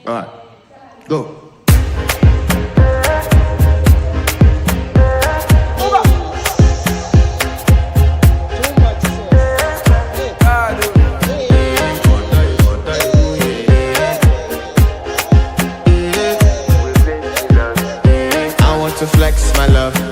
Alright, go. I want to flex my love.